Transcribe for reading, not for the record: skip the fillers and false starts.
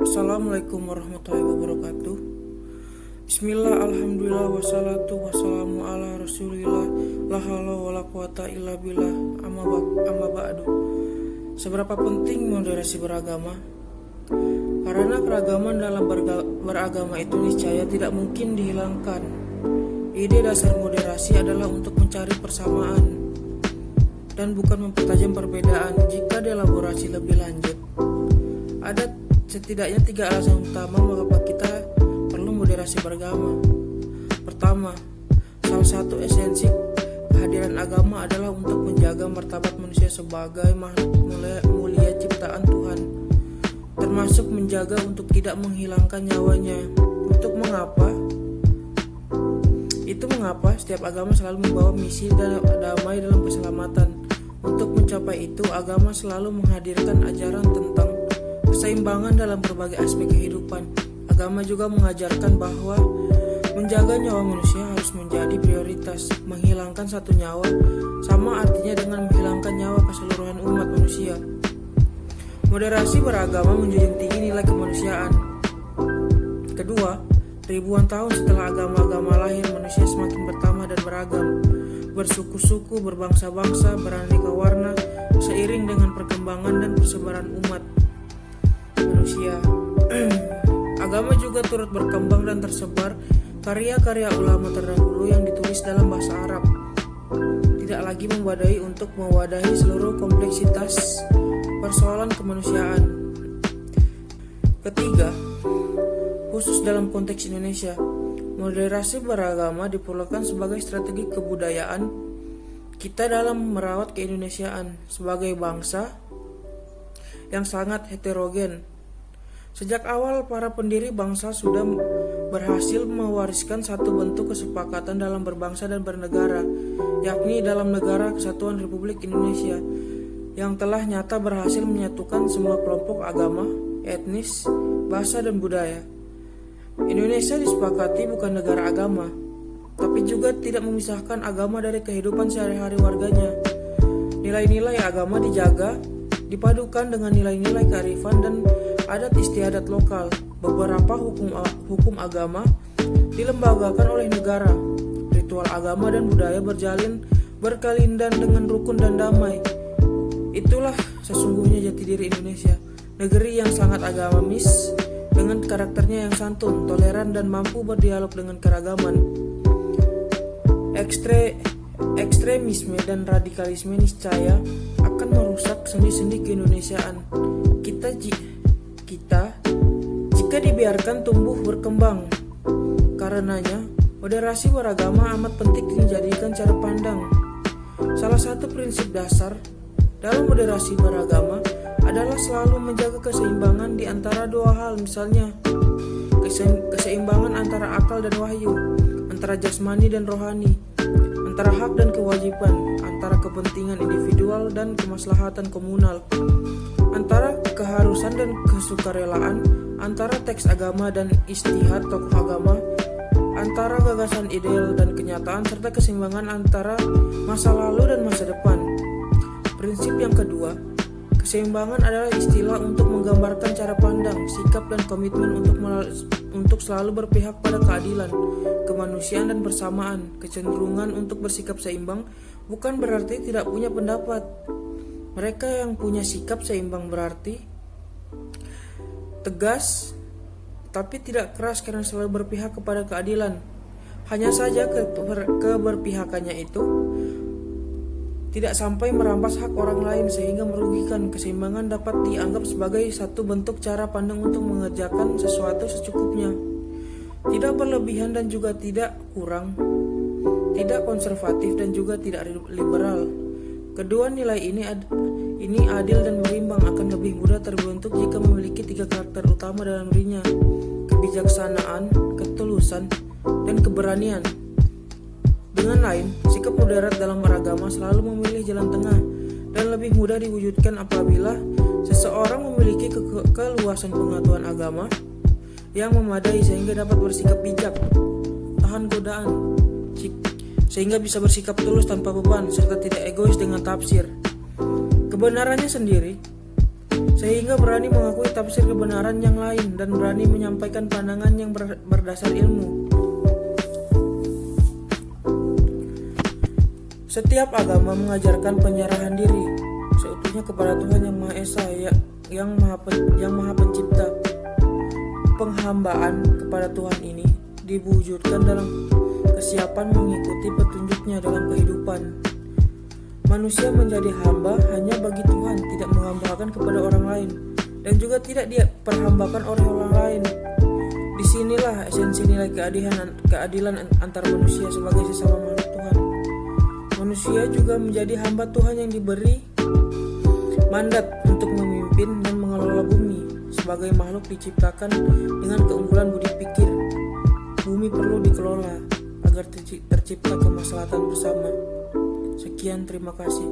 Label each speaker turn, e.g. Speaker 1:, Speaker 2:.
Speaker 1: Assalamualaikum warahmatullahi wabarakatuh. Bismillah, alhamdulillah, wassalatu wassalamu ala rasulillah, la haula wala quwata illa billah, amma ba'du. Seberapa penting moderasi beragama? Karena keragaman dalam beragama itu niscaya tidak mungkin dihilangkan. Ide dasar moderasi adalah untuk mencari persamaan dan bukan mempertajam perbedaan. Jika dielaborasi lebih lanjut, ada setidaknya 3 alasan utama mengapa kita perlu moderasi beragama. Pertama, salah satu esensi kehadiran agama adalah untuk menjaga martabat manusia sebagai makhluk mulia ciptaan Tuhan, termasuk menjaga untuk tidak menghilangkan nyawanya. Mengapa setiap agama selalu membawa misi damai dalam keselamatan. Untuk mencapai itu, agama selalu menghadirkan ajaran tentang keseimbangan dalam berbagai aspek kehidupan. Agama juga mengajarkan bahwa menjaga nyawa manusia harus menjadi prioritas. Menghilangkan satu nyawa sama artinya dengan menghilangkan nyawa keseluruhan umat manusia. Moderasi beragama menjunjung tinggi nilai kemanusiaan. Kedua, ribuan tahun setelah agama-agama lahir, manusia semakin bertambah dan beragam, bersuku-suku, berbangsa-bangsa, beraneka warna, seiring dengan perkembangan dan persebaran umat manusia. Agama juga turut berkembang dan tersebar karya-karya ulama terdahulu yang ditulis dalam bahasa Arab, tidak lagi memadai untuk mewadahi seluruh kompleksitas persoalan kemanusiaan. Ketiga, khusus dalam konteks Indonesia, moderasi beragama diperlukan sebagai strategi kebudayaan kita dalam merawat keindonesiaan sebagai bangsa yang sangat heterogen. Sejak awal, para pendiri bangsa sudah berhasil mewariskan satu bentuk kesepakatan dalam berbangsa dan bernegara, yakni dalam Negara Kesatuan Republik Indonesia, yang telah nyata berhasil menyatukan semua kelompok agama, etnis, bahasa, dan budaya. Indonesia disepakati bukan negara agama, tapi juga tidak memisahkan agama dari kehidupan sehari-hari warganya. Nilai-nilai agama dijaga, dipadukan dengan nilai-nilai kearifan dan adat istiadat lokal. Beberapa hukum agama dilembagakan oleh negara. Ritual agama dan budaya berkelindan dengan rukun dan damai. Itulah sesungguhnya jati diri Indonesia, negeri yang sangat agamis dengan karakternya yang santun, toleran, dan mampu berdialog dengan keragaman. Ekstremisme dan radikalisme niscaya akan merusak sendi-sendi keindonesiaan kita jika dibiarkan tumbuh berkembang. Karenanya, moderasi beragama amat penting dijadikan cara pandang. Salah satu prinsip dasar dalam moderasi beragama adalah selalu menjaga keseimbangan di antara dua hal, misalnya keseimbangan antara akal dan wahyu, antara jasmani dan rohani, antara hak dan kewajiban, antara kepentingan individual dan kemaslahatan komunal, antara keharusan dan kesukarelaan, antara teks agama dan istihad tokoh agama, antara gagasan ideal dan kenyataan, serta keseimbangan antara masa lalu dan masa depan. Prinsip yang kedua, keseimbangan adalah istilah untuk menggambarkan cara pandang, sikap, dan komitmen untuk selalu berpihak pada keadilan, kemanusiaan, dan persamaan. Kecenderungan untuk bersikap seimbang bukan berarti tidak punya pendapat. Mereka yang punya sikap seimbang berarti tegas tapi tidak keras karena selalu berpihak kepada keadilan. Hanya saja keberpihakannya itu tidak sampai merampas hak orang lain sehingga merugikan. Keseimbangan dapat dianggap sebagai satu bentuk cara pandang untuk mengerjakan sesuatu secukupnya, tidak berlebihan dan juga tidak kurang, tidak konservatif dan juga tidak liberal. Kedua nilai ini adil dan berimbang akan lebih mudah terbentuk jika memiliki 3 karakter utama dalam dirinya: kebijaksanaan, ketulusan, dan keberanian. Dengan lain, sikap moderat dalam beragama selalu memilih jalan tengah dan lebih mudah diwujudkan apabila seseorang memiliki keluasan pengetahuan agama yang memadai sehingga dapat bersikap bijak, tahan godaan, sehingga bisa bersikap tulus tanpa beban, serta tidak egois dengan tafsir. Kebenarannya sendiri sehingga berani mengakui tafsir kebenaran yang lain dan berani menyampaikan pandangan yang berdasar ilmu. Setiap agama mengajarkan penyerahan diri seutuhnya kepada Tuhan Yang Maha Esa, yang Maha Pencipta. Penghambaan kepada Tuhan ini diwujudkan dalam kesiapan mengikuti petunjuknya dalam kehidupan. Manusia menjadi hamba hanya bagi Tuhan, tidak menghambakan kepada orang lain, dan juga tidak diperhambakan oleh orang lain. Disinilah esensi nilai keadilan antar manusia sebagai sesama makhluk Tuhan. Manusia juga menjadi hamba Tuhan yang diberi mandat untuk memimpin dan mengelola bumi. Sebagai makhluk diciptakan dengan keunggulan budi pikir, bumi perlu dikelola agar tercipta kemaslahatan bersama. Sekian, terima kasih.